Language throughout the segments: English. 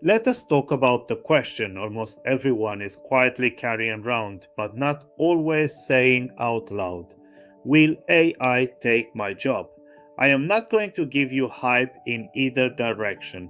Let us talk about the question almost everyone is quietly carrying around, but not always saying out loud. Will AI take my job? I am not going to give you hype in either direction.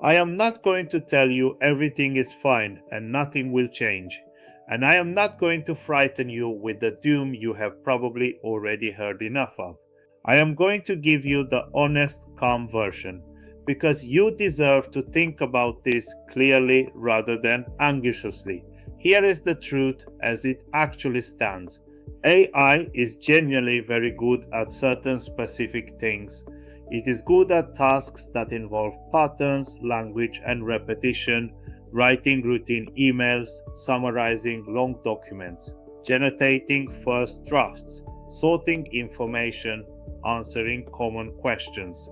I am not going to tell you everything is fine and nothing will change. And I am not going to frighten you with the doom you have probably already heard enough of. I am going to give you the honest, calm version because you deserve to think about this clearly rather than anxiously. Here is the truth as it actually stands. AI is genuinely very good at certain specific things. It is good at tasks that involve patterns, language, and repetition, writing routine emails, summarizing long documents, generating first drafts, sorting information, answering common questions.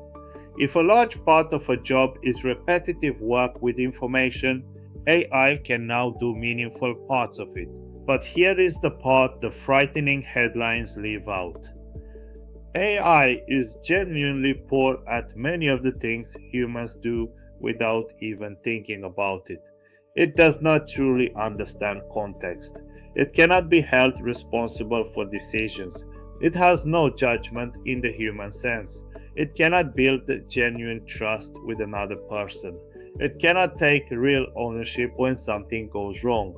If a large part of a job is repetitive work with information, AI can now do meaningful parts of it. But here is the part the frightening headlines leave out. AI is genuinely poor at many of the things humans do without even thinking about it. It does not truly understand context. It cannot be held responsible for decisions. It has no judgment in the human sense. It cannot build genuine trust with another person. It cannot take real ownership when something goes wrong.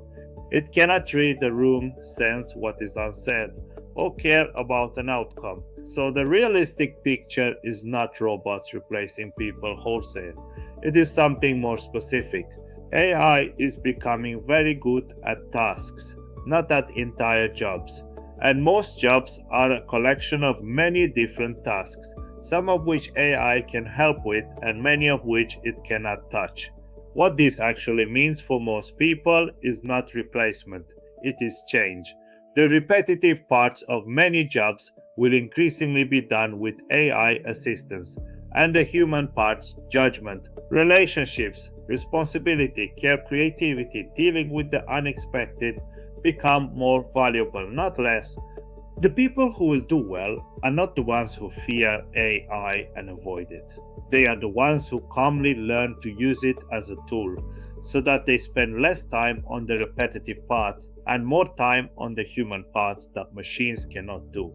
It cannot read the room, sense what is unsaid, or care about an outcome. So the realistic picture is not robots replacing people wholesale. It is something more specific. AI is becoming very good at tasks, not at entire jobs. And most jobs are a collection of many different tasks, some of which AI can help with and many of which it cannot touch. What this actually means for most people is not replacement, it is change. The repetitive parts of many jobs will increasingly be done with AI assistance, and the human parts, judgment, relationships, responsibility, care, creativity, dealing with the unexpected, become more valuable, not less. The people who will do well are not the ones who fear AI and avoid it. They are the ones who calmly learn to use it as a tool so that they spend less time on the repetitive parts and more time on the human parts that machines cannot do.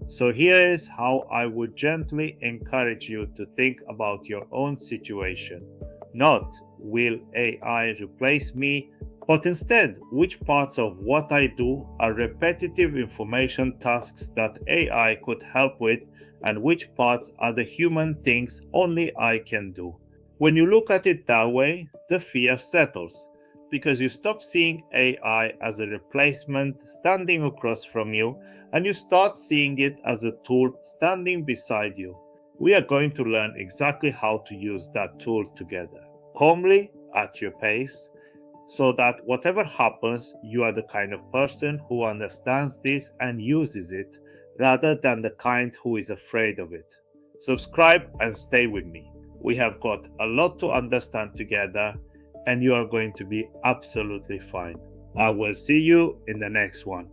So, here is how I would gently encourage you to think about your own situation. Not, will AI replace me? But instead, which parts of what I do are repetitive information tasks that AI could help with, and which parts are the human things only I can do? When you look at it that way, the fear settles, because you stop seeing AI as a replacement standing across from you and you start seeing it as a tool standing beside you. We are going to learn exactly how to use that tool together, calmly, at your pace, so that whatever happens, you are the kind of person who understands this and uses it rather than the kind who is afraid of it. Subscribe and stay with me. We have got a lot to understand together, and you are going to be absolutely fine. I will see you in the next one.